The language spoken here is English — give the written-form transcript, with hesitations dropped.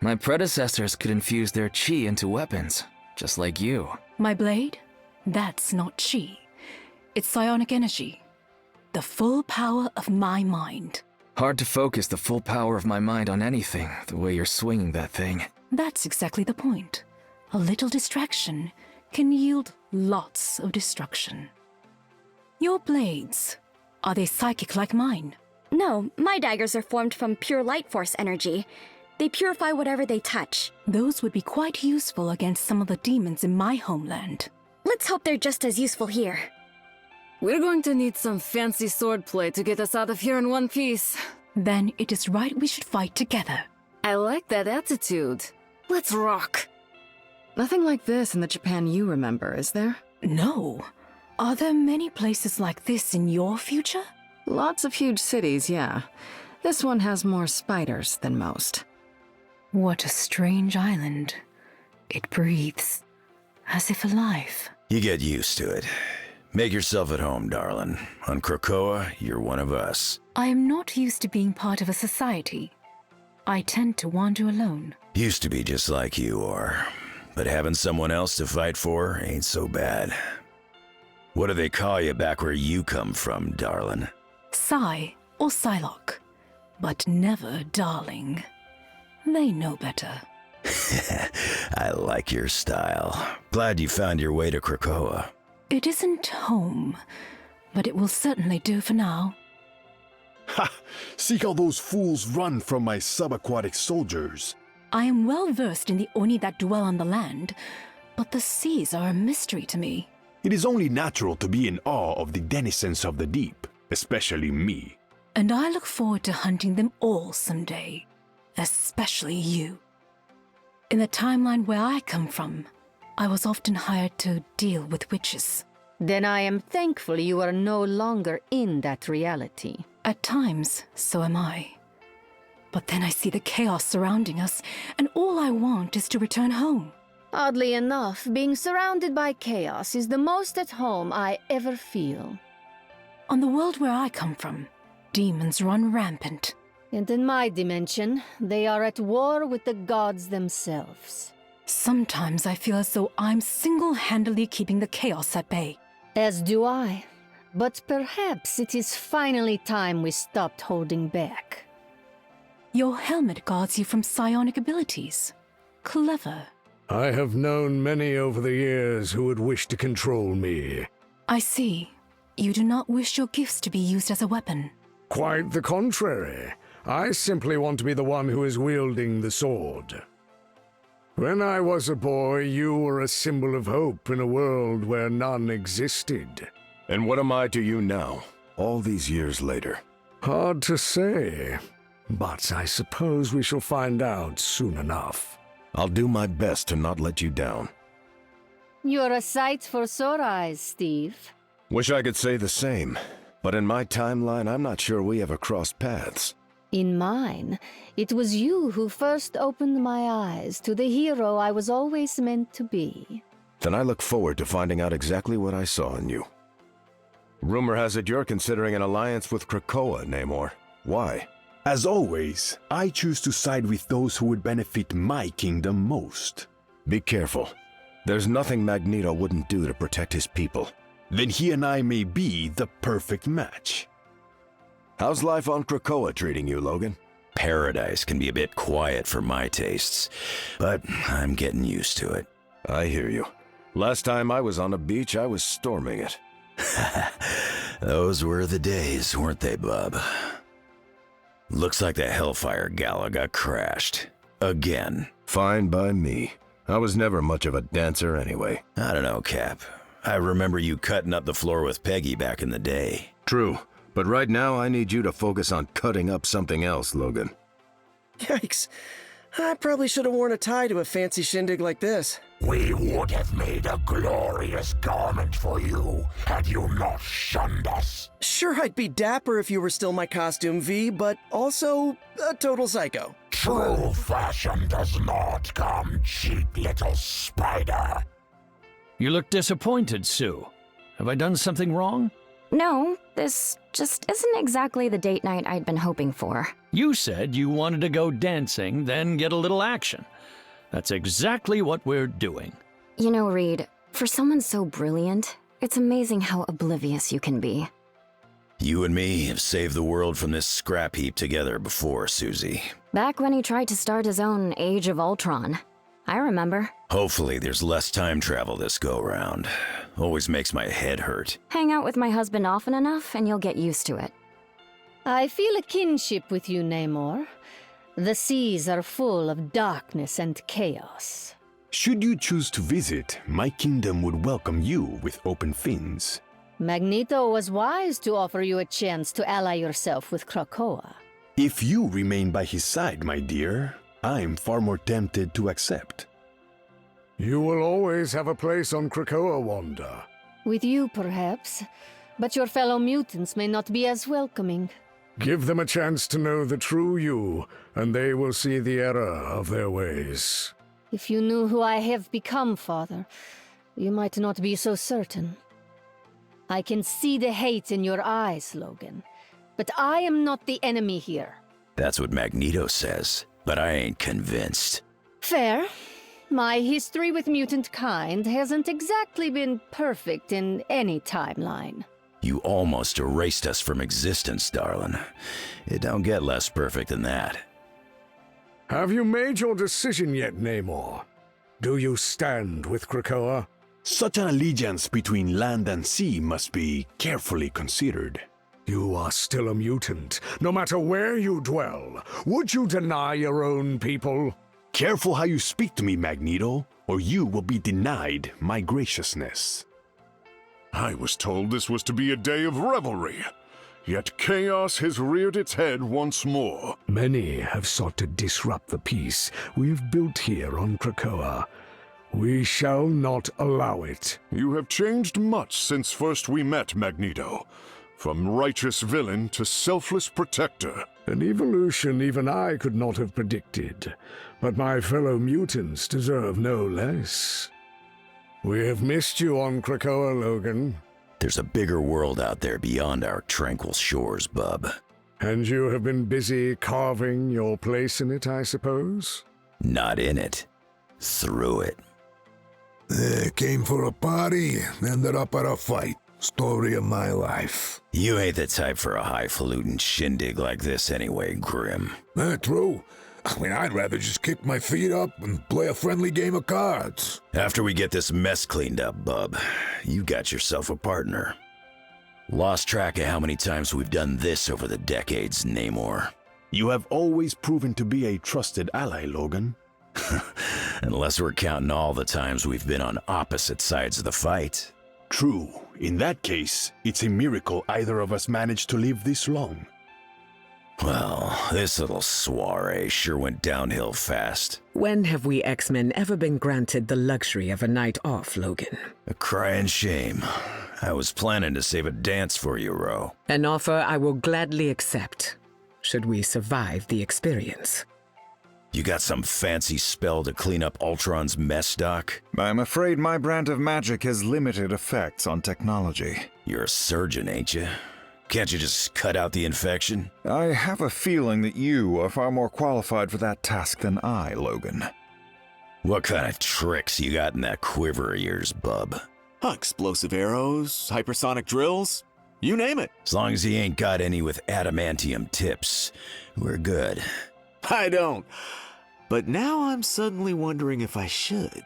My predecessors could infuse their chi into weapons, just like you. My blade? That's not chi. It's psionic energy. The full power of my mind. Hard to focus the full power of my mind on anything, the way you're swinging that thing. That's exactly the point. A little distraction can yield lots of destruction. Your blades, are they psychic like mine? No, my daggers are formed from pure light force energy. They purify whatever they touch. Those would be quite useful against some of the demons in my homeland. Let's hope they're just as useful here. We're going to need some fancy swordplay to get us out of here in one piece. Then it is right we should fight together. I like that attitude. Let's rock. Nothing like this in the Japan you remember, is there? No. Are there many places like this in your future? Lots of huge cities, yeah. This one has more spiders than most. What a strange island. It breathes, as if alive. You get used to it. Make yourself at home, darling. On Krakoa, you're one of us. I am not used to being part of a society. I tend to wander alone. Used to be just like you are. But having someone else to fight for ain't so bad. What do they call you back where you come from, darling? Psy or Psylocke, but never darling. They know better. I like your style. Glad you found your way to Krakoa. It isn't home, but it will certainly do for now. Ha! See how those fools run from my subaquatic soldiers. I am well versed in the Oni that dwell on the land, but the seas are a mystery to me. It is only natural to be in awe of the denizens of the deep, especially me. And I look forward to hunting them all someday, especially you. In the timeline where I come from, I was often hired to deal with witches. Then I am thankful you are no longer in that reality. At times, so am I. But then I see the chaos surrounding us, and all I want is to return home. Oddly enough, being surrounded by chaos is the most at home I ever feel. On the world where I come from, demons run rampant. And in my dimension, they are at war with the gods themselves. Sometimes I feel as though I'm single-handedly keeping the chaos at bay. As do I. But perhaps it is finally time we stopped holding back. Your helmet guards you from psionic abilities. Clever. I have known many over the years who would wish to control me. I see. You do not wish your gifts to be used as a weapon. Quite the contrary. I simply want to be the one who is wielding the sword. When I was a boy, you were a symbol of hope in a world where none existed. And what am I to you now, all these years later? Hard to say, but I suppose we shall find out soon enough. I'll do my best to not let you down. You're a sight for sore eyes, Steve. Wish I could say the same, but in my timeline, I'm not sure we ever crossed paths. In mine, it was you who first opened my eyes to the hero I was always meant to be. Then I look forward to finding out exactly what I saw in you. Rumor has it you're considering an alliance with Krakoa, Namor. Why? As always, I choose to side with those who would benefit my kingdom most. Be careful. There's nothing Magneto wouldn't do to protect his people. Then he and I may be the perfect match. How's life on Krakoa treating you, Logan? Paradise can be a bit quiet for my tastes, but I'm getting used to it. I hear you. Last time I was on a beach, I was storming it. Those were the days, weren't they, bub? Looks like the Hellfire Gala got crashed. Again. Fine by me. I was never much of a dancer anyway. I don't know, Cap. I remember you cutting up the floor with Peggy back in the day. True, but right now I need you to focus on cutting up something else, Logan. Yikes. I probably should have worn a tie to a fancy shindig like this. We would have made a glorious garment for you, had you not shunned us. Sure, I'd be dapper if you were still my costume, V, but also a total psycho. True fashion does not come cheap, little spider. You look disappointed, Sue. Have I done something wrong? No, this just isn't exactly the date night I'd been hoping for. You said you wanted to go dancing, then get a little action. That's exactly what we're doing. You know, Reed, for someone so brilliant, it's amazing how oblivious you can be. You and me have saved the world from this scrap heap together before, Susie. Back when he tried to start his own Age of Ultron. I remember. Hopefully there's less time travel this go-round. Always makes my head hurt. Hang out with my husband often enough and you'll get used to it. I feel a kinship with you, Namor. The seas are full of darkness and chaos. Should you choose to visit, my kingdom would welcome you with open fins. Magneto was wise to offer you a chance to ally yourself with Krakoa. If you remain by his side, my dear, I'm far more tempted to accept. You will always have a place on Krakoa, Wanda. With you, perhaps, but your fellow mutants may not be as welcoming. Give them a chance to know the true you, and they will see the error of their ways. If you knew who I have become, Father, you might not be so certain. I can see the hate in your eyes, Logan. But I am not the enemy here. That's what Magneto says, but I ain't convinced. Fair. My history with mutant kind hasn't exactly been perfect in any timeline. You almost erased us from existence, darling. It don't get less perfect than that. Have you made your decision yet, Namor? Do you stand with Krakoa? Such an allegiance between land and sea must be carefully considered. You are still a mutant, no matter where you dwell. Would you deny your own people? Careful how you speak to me, Magneto, or you will be denied my graciousness. I was told this was to be a day of revelry, yet chaos has reared its head once more. Many have sought to disrupt the peace we've built here on Krakoa. We shall not allow it. You have changed much since first we met, Magneto. From righteous villain to selfless protector. An evolution even I could not have predicted. But my fellow mutants deserve no less. We have missed you on Krakoa, Logan. There's a bigger world out there beyond our tranquil shores, bub. And you have been busy carving your place in it, I suppose? Not in it. Through it. Came for a party, ended up at a fight. Story of my life. You ain't the type for a highfalutin shindig like this anyway, Grim. True. I mean, I'd rather just kick my feet up and play a friendly game of cards. After we get this mess cleaned up, bub, you got yourself a partner. Lost track of how many times we've done this over the decades, Namor. You have always proven to be a trusted ally, Logan. Unless we're counting all the times we've been on opposite sides of the fight. True. In that case, it's a miracle either of us managed to live this long. Well, this little soiree sure went downhill fast. When have we X-Men ever been granted the luxury of a night off, Logan? A crying shame. I was planning to save a dance for you, Ro. An offer I will gladly accept, should we survive the experience. You got some fancy spell to clean up Ultron's mess, Doc? I'm afraid my brand of magic has limited effects on technology. You're a surgeon, ain't you? Can't you just cut out the infection? I have a feeling that you are far more qualified for that task than I, Logan. What kind of tricks you got in that quiver of yours, bub? Explosive arrows, hypersonic drills, you name it. As long as he ain't got any with adamantium tips, we're good. I don't. But now I'm suddenly wondering if I should.